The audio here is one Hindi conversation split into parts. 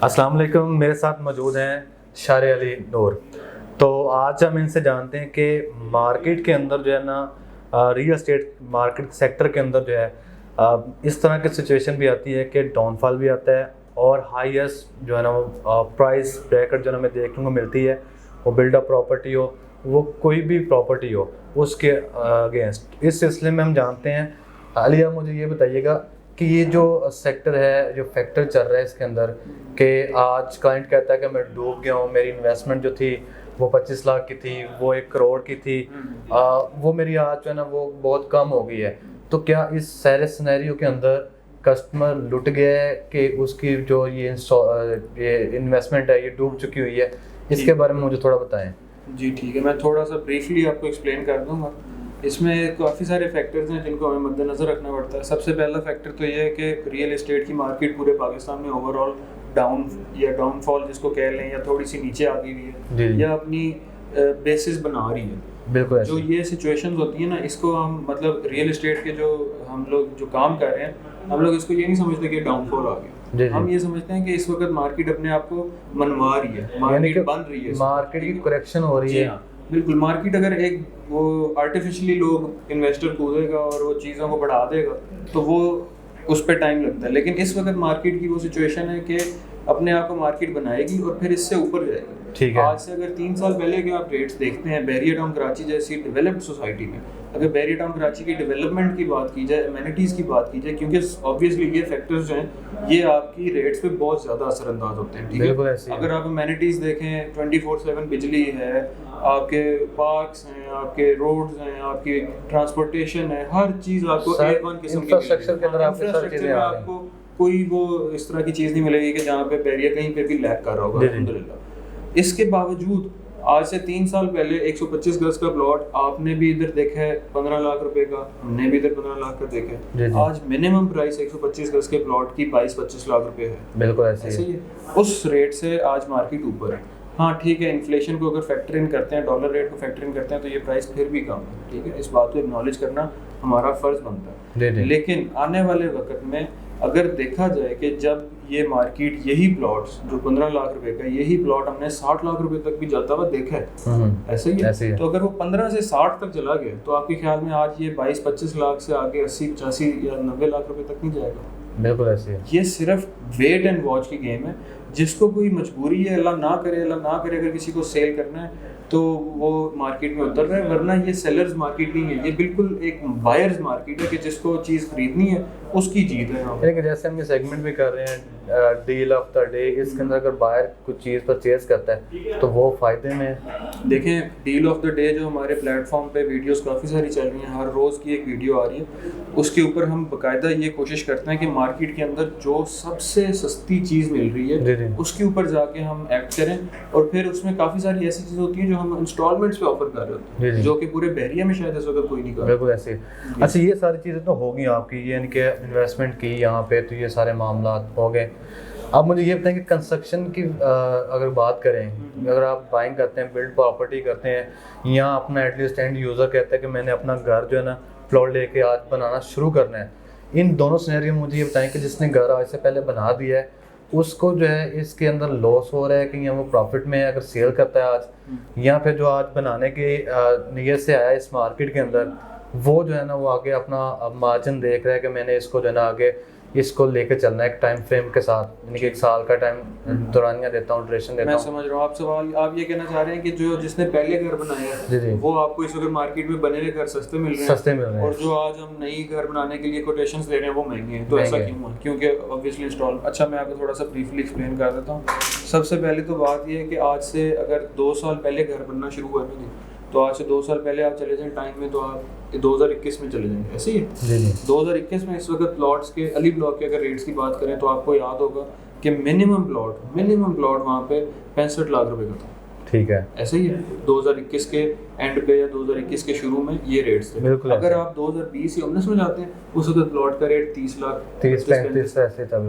अस्सलाम वालेकुम। मेरे साथ मौजूद हैं शारे अली नूर। तो आज हम इनसे जानते हैं कि मार्केट के अंदर जो है ना, रियल एस्टेट मार्केट सेक्टर के अंदर जो है इस तरह की सिचुएशन भी आती है कि डाउनफॉल भी आता है और हाईएस्ट जो है ना वो प्राइस ब्रैकेट जो है ना हमें देखने को मिलती है, वो बिल्डअप प्रॉपर्टी हो, वो कोई भी प्रॉपर्टी हो, उसके अगेंस्ट। इस सिलसिले में हम जानते हैं, अली आप मुझे ये बताइएगा कि ये जो सेक्टर है, जो फैक्टर चल रहा है इसके अंदर, कि आज क्लाइंट कहता है कि मैं डूब गया हूँ, मेरी इन्वेस्टमेंट जो थी वो 25 लाख की थी, वो 1 करोड़ की थी, वो मेरी आज जो है ना वो बहुत कम हो गई है। तो क्या इस सारे सिनेरियो के अंदर कस्टमर लुट गया है कि उसकी जो ये इन्वेस्टमेंट है ये डूब चुकी हुई है? इसके बारे में मुझे थोड़ा बताएं। जी ठीक है, मैं थोड़ा सा ब्रीफली आपको एक्सप्लेन कर दूंगा। इसमें काफ़ी सारे फैक्टर्स हैं जिनको हमें मद्देनज़र रखना पड़ता है। सबसे पहला फैक्टर तो ये है कि रियल एस्टेट की मार्केट पूरे पाकिस्तान में ओवरऑल डाउन या डाउनफॉल जिसको कह लें, या थोड़ी सी नीचे आ गई हुई है या अपनी बेसिस बना रही है। बिल्कुल। जो ये सिचुएशंस होती है ना, इसको हम मतलब रियल एस्टेट के जो हम लोग जो काम कर रहे हैं, हम लोग इसको ये नहीं समझते कि डाउनफॉल आ गया। हम ये समझते हैं कि इस वक्त मार्केट अपने आप को मनवा रही है, मार्केट बन रही है, मार्केट की करेक्शन हो रही है। बिल्कुल। मार्केट अगर एक वो आर्टिफिशियली लोग इन्वेस्टर कूदेगा और वो चीज़ों को बढ़ा देगा तो वो उस पर टाइम लगता है। लेकिन इस वक्त मार्केट की वो सिचुएशन है कि अपने आप को मार्केट बनाएगी और फिर इससे ऊपर जाएगी। ठीक है। आज से अगर 3 साल पहले के आप रेट्स देखते हैं बैरियर टाउन कराची जैसी डेवलप्ड सोसाइटी में, अगर बैरियर टाउन कराची की डेवलपमेंट की बात की जाए, एमिनिटीज़ की बात की जाए, क्योंकि ऑब्वियसली ये फैक्टर्स जो हैं ये आपकी रेट्स पे बहुत ज़्यादा असरअंदाज होते हैं। ठीक है। अगर आप एमिनिटीज़ देखें, 24/7 बिजली है, आपके पार्क्स हैं, आपके रोड्स हैं, आपकी ट्रांसपोर्टेशन है, हर चीज़ आपको A1 किस्म की इंफ्रास्ट्रक्चर के अंदर आपको कोई वो इस तरह की चीज़ नहीं मिलेगी कि जहाँ पे बैरियर कहीं पे भी लैग कर रहा होगा। अल्हम्दुलिल्लाह। इसके बावजूद आज से 3 साल पहले 125 गज का प्लॉट आपने भी इधर देखा है 15 लाख रुपए का, हमने भी इधर 15 लाख का देखा है। आज मिनिमम प्राइस 125 गज के प्लॉट की 22-25 लाख रुपए है। बिल्कुल ऐसे ही उस रेट से आज मार्केट ऊपर है। हाँ ठीक है, इन्फ्लेशन को अगर फैक्टर इन करते हैं, डॉलर रेट को फैक्टर इन करते हैं, तो ये प्राइस फिर भी कम है। ठीक है, इस बात को एक्नॉलेज करना हमारा फर्ज बनता है। लेकिन आने वाले वक्त में अगर देखा जाए कि जब ये मार्केट यही प्लॉट्स जो 15 लाख रुपए का, यही प्लॉट हमने 60 लाख रुपए तक भी जाता हुआ देखा है, ऐसे ही है। तो अगर वो 15 से 60 तक चला गया तो आपके ख्याल में आज ये 22-25 लाख से आगे 80-85 या 90 लाख रुपए तक नहीं जाएगा? बिल्कुल ऐसे। ये सिर्फ वेट एंड वॉच की गेम है। जिसको कोई मजबूरी है, अल्लाह ना करे अगर किसी को सेल करना है तो वो मार्केट में उतर रहा है, वरना ये सेलर्स मार्केट नहीं है, ये बिल्कुल एक बायर्स मार्केट है कि जिसको चीज़ खरीदनी है उसकी जीत है। लेकिन जैसे हम ये सेगमेंट भी कर रहे हैं डील ऑफ द डे, इसके अंदर अगर बायर कुछ चीज़ परचेज करता है तो वो फ़ायदे में। देखें, डील ऑफ द डे जो हमारे प्लेटफॉर्म पे वीडियोस काफ़ी सारी चल रही हैं, हर रोज़ की एक वीडियो आ रही है, उसके ऊपर हम बाकायदा ये कोशिश करते हैं कि मार्केट के अंदर जो सबसे सस्ती चीज़ मिल रही है उसके ऊपर जाके हम एक्ट करें। और फिर उसमें काफ़ी सारी ऐसी चीज़ होती है जो हम इंस्टॉलमेंट्स पे ऑफर कर रहे होते हैं, जो कि पूरे बहरिया में शायद इस वक्त कोई नहीं कर रहा। बिल्कुल ऐसे। अच्छा, ये सारी चीज़ें तो होगी आपकी, यानी कि इन्वेस्टमेंट की यहाँ पे, तो ये सारे मामला हो गए। अब मुझे ये बताएं कि कंस्ट्रक्शन की अगर बात करें, अगर आप बाइंग करते हैं, बिल्ड प्रॉपर्टी करते हैं, यहाँ अपना एटलीस्ट एंड यूज़र कहता है कि मैंने अपना घर जो है ना प्लॉट लेके आज बनाना शुरू करना है, इन दोनों सिनेरियो में मुझे ये बताएं कि जिसने घर आज से पहले बना दिया है उसको जो है इसके अंदर लॉस हो रहा है कि या वो प्रॉफिट में है अगर सेल करता है आज, या फिर जो आज बनाने की नीयत से आया इस मार्केट के अंदर, वो जो है ना वो आगे अपना मार्जिन देख रहा है कि मैंने इसको जो है ना आगे इसको लेके चलना है एक टाइम फ्रेम के साथ, यानी कि 1 साल का टाइम दौरानिया देता हूँ, ड्यूरेशन देता हूँ। मैं समझ रहा हूँ आप सवाल। आप ये कहना चाह रहे हैं कि जो जिसने पहले घर बनाया है वो आपको इस वक्त मार्केट में बने हुए घर सस्ते मिल रहे हैं, और जो आज हम नई घर बनाने के लिए कोटेशंस दे रहे हैं वो महंगे हैं। तो ऐसा क्यों है? क्योंकि ऑब्वियसली इंस्टॉल। अच्छा, मैं आपको थोड़ा सा ब्रीफली एक्सप्लेन कर देता हूँ। सबसे पहले तो बात ये है कि आज से अगर 2 साल पहले घर बनना शुरू हुआ है तो आज से 2 साल पहले आप चले जाएं टाइम में, तो आप 2021 में चले जाएंगे, ऐसे ही है। 2021 में इस वक्त प्लॉट्स के अली ब्लॉक के अगर रेट्स की बात करें तो आपको याद होगा कि मिनिमम प्लॉट वहाँ पे 65 लाख रुपए का था। ठीक है, ऐसे ही है। 2021 के एंड पे या 2021 के शुरू में ये रेट्स थे। अगर आप 2020 या 19 में जाते हैं उस वक्त प्लॉट का रेट 30 लाख 30-35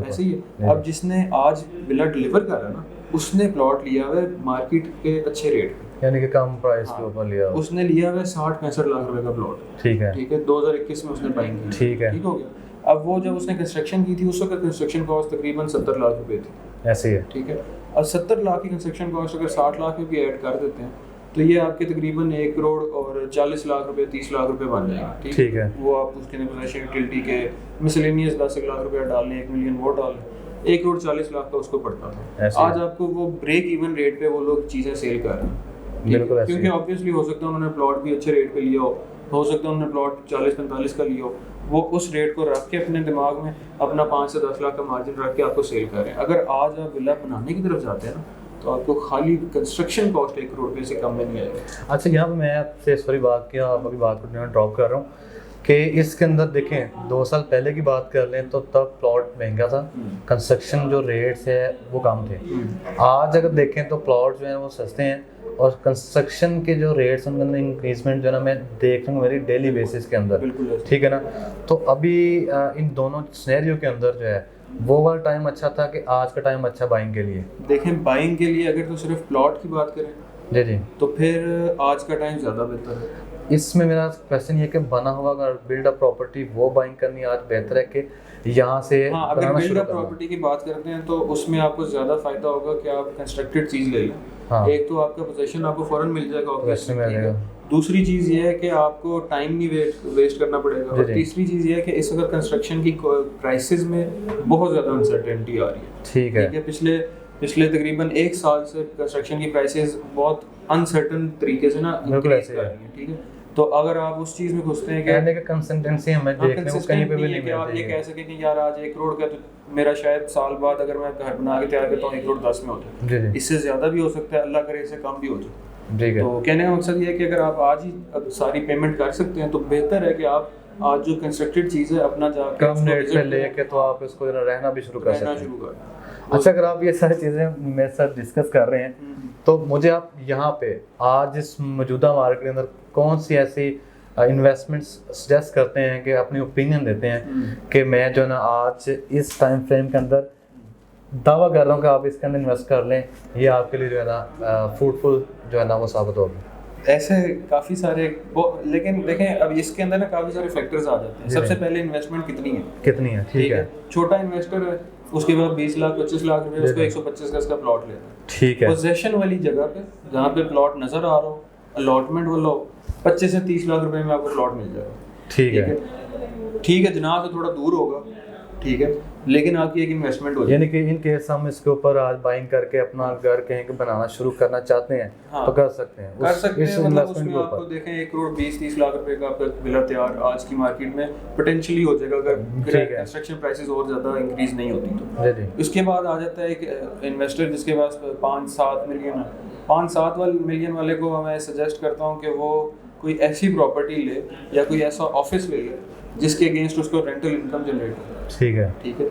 ऐसे ही है। अब जिसने आज विला डिलीवर करा ना, उसने प्लॉट लिया हुआ है मार्केट के अच्छे रेट पे, यानी कि कम प्राइस के ऊपर लिया, उसने लिया हुआ है 60-65 लाख रुपए का प्लॉट। ठीक है, 2021 में उसने बाइंग की। ठीक हो गया। अब वो जब उसने कंस्ट्रक्शन की थी उस वक्त कंस्ट्रक्शन कॉस्ट तकरीबन 70 लाख रुपए थी। ऐसे ही है। ठीक है, अब 70 लाख की कंस्ट्रक्शन कॉस्ट अगर 60 लाख में भी ऐड कर देते हैं तो ये आपके तकरीबन 1 करोड़ और 40 लाख रुपए 30 लाख रुपए बन जाएंगे। ठीक है, वो आप उसके अंदर पोजेशन यूटिलिटी के मिसलेनियस 10 लाख रुपया डाल लें, 1 मिलियन वो डाल लें, 1 करोड़ 40 लाख का उसको पड़ता था। आज आपको वो ब्रेक इवन रेट पे वो लोग चीज़ें सेल कर रहे हैं। बिल्कुल, क्योंकि ऑब्वियसली हो सकता है उन्होंने प्लॉट भी अच्छे रेट पे लिया हो सकता है उन्होंने प्लॉट 40-45 का लिया हो, वो उस रेट को रख के अपने दिमाग में अपना 5 से 10 लाख का मार्जिन रख के आपको सेल कर रहे हैं। अगर आज आप विला बनाने की तरफ जाते हैं ना तो आपको खाली कंस्ट्रक्शन कॉस्ट 1 करोड़ रुपये से कम में नहीं आएगा। अच्छा, यहाँ पे मैं आपसे इस वाली बात की, आप अभी बात को ड्रॉप कर रहा हूँ कि इसके अंदर देखें 2 साल पहले की बात कर लें तो तब प्लॉट महंगा था, कंस्ट्रक्शन जो रेट्स है वो कम थे। आज अगर देखें तो प्लॉट जो है वो सस्ते हैं और कंस्ट्रक्शन के जो रेट्स उनके अंदर इंक्रीजमेंट जो है ना मैं देख रहा हूँ मेरी डेली बेसिस के अंदर। ठीक है ना, तो अभी इन दोनों सिनेरियो के अंदर जो है वो वाला टाइम अच्छा था कि आज का टाइम अच्छा बाइंग के लिए? देखें बाइंग के लिए अगर तो सिर्फ प्लॉट की बात करें जी जी तो फिर आज का टाइम ज़्यादा बेहतर है। इसमें मेरा क्वेश्चन ये कि बना हुआ अगर बिल्ड अप प्रॉपर्टी वो बाइंग करनी आज बेहतर है कि यहाँ से? हाँ, अगर बिल्ड अप प्रॉपर्टी की बात करते हैं तो उसमें आपको ज़्यादा फायदा होगा कि आप कंस्ट्रक्टेड चीज़ ले लें। हाँ। एक तो आपका पोजीशन आपको फौरन मिल जाएगा, दूसरी चीज़ ये है कि आपको टाइम नहीं वेस्ट करना पड़ेगा, और तीसरी चीज़ ये है कि इस वक्त कंस्ट्रक्शन की प्राइसेस में बहुत ज़्यादा अनसर्टेनिटी आ रही है। ठीक है, पिछले तकरीबन 1 साल से कंस्ट्रक्शन की प्राइसेस बहुत अनसर्टन तरीके से ना इंक्रीज कर रही है। ठीक है, तो अगर आप उस चीज़ में घुसते हैं कि कंसिस्टेंसी हमें देखने को कहीं पे भी नहीं मिलती है। आप ये कह सकें कि यार आज 1 करोड़ का तो मेरा शायद साल बाद अगर मैं घर बना के तैयार करता हूँ 1 करोड़ 10 में हो जाए, इससे ज़्यादा भी हो सकता है, अल्लाह करे इससे कम भी हो जाए। तो कहने का मकसद ये है कि अगर आप आज ही सारी पेमेंट कर सकते हैं तो बेहतर है कि आप आज जो कंस्ट्रक्टेड चीज़ है अपना जाकर कम रेट पे लेके तो आप इसको रहना भी शुरू कर सकते हैं। अच्छा, अगर आप ये सारी चीज़ें मेरे साथ डिस्कस कर रहे हैं तो मुझे आप यहाँ पे आज इस मौजूदा मार्केट के अंदर कौन सी ऐसी इन्वेस्टमेंट्स सजेस्ट करते हैं कि अपनी ओपिनियन देते हैं कि मैं जो है ना आज इस टाइम फ्रेम के अंदर दावा कर रहा हूँ कि आप इसके अंदर इन्वेस्ट कर लें, ये आपके लिए जो है ना फ्रूटफुल जो है ना वो साबित होगा? ऐसे काफ़ी सारे लेकिन देखें अब इसके अंदर ना काफ़ी सारे फैक्टर्स आ जाते हैं। सबसे पहले इन्वेस्टमेंट कितनी है। ठीक है, छोटा इन्वेस्टर है उसके बाद 20 लाख 25 लाख रुपए उसको 125 का इसका प्लॉट लेना है। ठीक है, पोजीशन वाली जगह पे जहाँ पे प्लॉट नजर आ रहा हो, अलॉटमेंट वाला 25 से 30 लाख रुपए में आपको प्लॉट मिल जाएगा। ठीक है, जनाब से थोड़ा दूर होगा, ठीक है, लेकिन आपकी एक इन्वेस्टमेंट हो जाए। यानी कि इन केस हम इसके ऊपर आज बाइंग करके अपना घर कहीं के बनाना शुरू करना चाहते हैं तो कर सकते हैं मतलब उसमें आपको देखें 1 करोड़ 20-30 लाख रुपए का आपका विला तैयार आज की मार्केट में पोटेंशियली हो जाएगा अगर कंस्ट्रक्शन प्राइसेस और ज़्यादा इंक्रीज नहीं होती तो। उसके बाद आ जाता है एक इन्वेस्टर जिसके पास 5-7 मिलियन है। 5-7 मिलियन वाले को मैं सजेस्ट करता हूँ कि वो कोई ऐसी प्रॉपर्टी ले या कोई ऐसा ऑफिस ले जिसके अगेंस्ट उसको रेंटल इनकम जनरेट हो। ठीक है,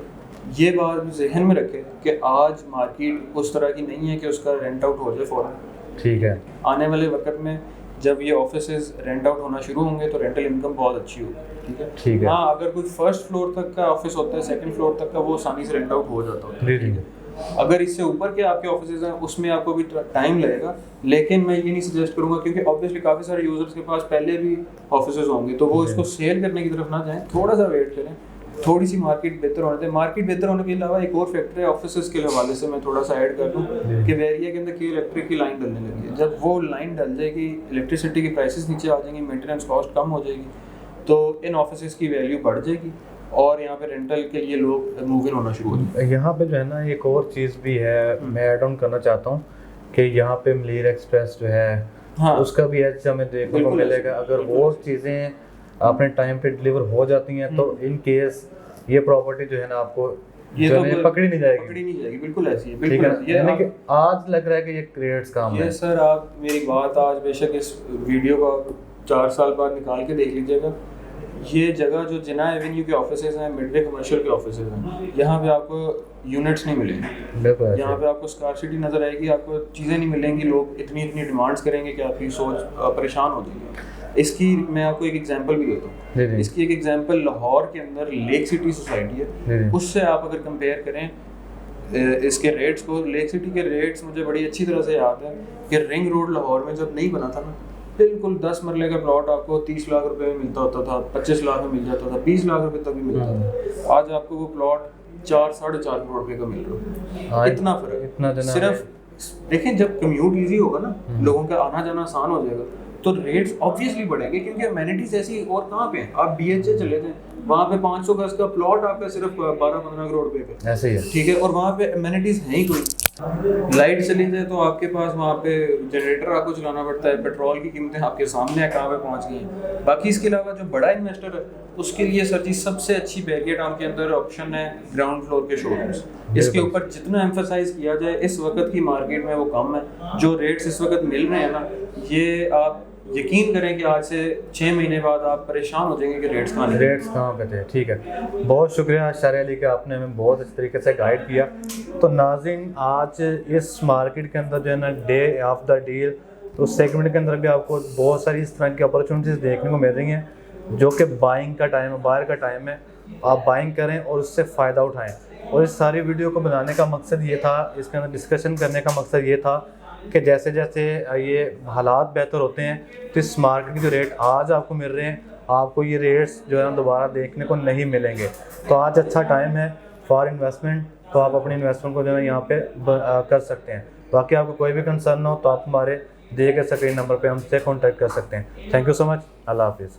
ये बात जहन में रखें कि आज मार्केट उस तरह की नहीं है कि उसका रेंट आउट हो जाए फ़ौरन। ठीक है, आने वाले वक्त में जब ये ऑफिसेज रेंट आउट होना शुरू होंगे तो रेंटल इनकम बहुत अच्छी होगी। ठीक है, हाँ, अगर कोई फर्स्ट फ्लोर तक का ऑफिस होता है, सेकंड फ्लोर तक का वो आसानी से रेंट आउट हो जाता है। ठीक है, अगर इससे ऊपर के आपके ऑफिसेज हैं उसमें आपको भी टाइम लगेगा, लेकिन मैं ये नहीं सजेस्ट करूंगा क्योंकि ऑब्वियसली काफ़ी सारे यूजर्स के पास पहले भी ऑफिसेज होंगे तो वो इसको सेल करने की तरफ ना जाएं, थोड़ा सा वेट करें, थोड़ी सी मार्केट बेहतर होने दें। मार्केट बेहतर होने के अलावा एक और फैक्टर है ऑफिसेज के हवाले से मैं थोड़ा सा ऐड कर दूं कि वेरिया के अंदर की इलेक्ट्रिक की लाइन डलने लगी है। जब वो लाइन डल जाएगी, इलेक्ट्रिसिटी की प्राइसेस नीचे आ जाएंगी, मेंटेनेंस कॉस्ट कम हो जाएगी, तो इन ऑफिसेज की वैल्यू बढ़ जाएगी और यहाँ पे रेंटल के लिए लोग मूव इन होना शुरू हो जाएंगे। यहाँ पे जो है ना एक और चीज़ भी है, मैं ऐड ऑन करना चाहता हूँ कि यहाँ पे मलीर एक्सप्रेस जो है हाँ, उसका भी एज हमें देखने को मिलेगा। अगर वो चीज़ें अपने टाइम पे डिलीवर हो जाती हैं तो इन केस ये प्रॉपर्टी जो है ना आपको ये तो पकड़ी नहीं जाएगी। बिल्कुल ऐसी है, बिल्कुल ये यानी कि आज लग रहा है कि ये क्रिएट्स काम है। सर आप मेरी बात आज बेशक इस वीडियो को 4 साल बाद निकाल के देख लीजिएगा, ये जगह जो जिना एवेन्यू के ऑफिसेज हैं, मिडवे कमर्शियल के ऑफिसेज हैं, यहाँ पे आपको यूनिट्स नहीं मिलेंगे, यहाँ पे आपको स्कार्सिटी नज़र आएगी, आपको चीज़ें नहीं मिलेंगी, लोग इतनी डिमांड्स करेंगे कि आपकी सोच परेशान हो जाएगी। इसकी मैं आपको एक एग्जांपल भी देता हूँ। इसकी एक एग्जांपल लाहौर के अंदर लेक सिटी सोसाइटी है, उससे आप अगर कंपेयर करें इसके रेट्स को, लेक सिटी के रेट्स मुझे बड़ी अच्छी तरह से याद है कि रिंग रोड लाहौर में जब नहीं बना था ना, बिल्कुल 10 मरले का प्लॉट आपको 30 लाख रुपए में मिलता होता था, 25 लाख में मिल जाता था, 20 लाख रुपए तक भी मिलता था। आज आपको वो प्लॉट 4 साढ़े 4 करोड़ रुपए का मिल रहा हाँ, है। इतना फर्क, इतना देना सिर्फ देखें जब कम्यूट इजी होगा ना, लोगों का आना जाना आसान हो जाएगा, तो रेट्स ऑब्वियसली बढ़ेंगे, क्योंकि अमेनिटीज ऐसी और कहाँ पे हैं। आप BHA चले जाएं, वहाँ पे 500 गज का प्लॉट आपका सिर्फ 12-15 करोड़ रुपए का ऐसे ही है, ठीक है, और वहाँ पे अमेनिटीज है ही कोई। लाइट चली जाए तो आपके पास वहाँ पे जनरेटर आपको चलाना पड़ता है, पेट्रोल की कीमतें आपके सामने है कहाँ पे पहुँच गई हैं। बाकी इसके अलावा जो बड़ा इन्वेस्टर है उसके लिए सर जी सबसे अच्छी बैरियर टाउन के अंदर ऑप्शन है ग्राउंड फ्लोर के शोरूम्स। इसके ऊपर जितना एम्फसाइज किया जाए इस वक्त की मार्केट में वो कम है। जो रेट्स इस वक्त मिल रहे हैं ना, ये आप यकीन करें कि आज से 6 महीने बाद आप परेशान हो जाएंगे कि रेट्स कहाँ पे थे। ठीक है, बहुत शुक्रिया शारे अली का, आपने हमें बहुत अच्छे तरीके से गाइड किया। तो नाज़रीन, आज इस मार्केट के अंदर जो है ना, डे ऑफ द डील, तो उस सेगमेंट के अंदर भी आपको बहुत सारी इस तरह की अपॉर्चुनिटीज़ देखने को मिल रही हैं, जो कि बाइंग का टाइम है, बायर का टाइम है। आप बाइंग करें और उससे फ़ायदा उठाएँ। और इस सारी वीडियो को बनाने का मकसद ये था, इसके अंदर डिस्कशन करने का मकसद ये था कि जैसे जैसे ये हालात बेहतर होते हैं तो इस मार्केट के जो रेट आज आपको मिल रहे हैं, आपको ये रेट्स जो है ना दोबारा देखने को नहीं मिलेंगे। तो आज अच्छा टाइम है फॉर इन्वेस्टमेंट, तो आप अपने इन्वेस्टमेंट को जो है यहाँ पे कर सकते हैं। बाकी आपको कोई भी कंसर्न हो तो आप हमारे दिए गए स्क्रीन नंबर पे हमसे कॉन्टैक्ट कर सकते हैं। Thank you so much. अल्लाह हाफिज़।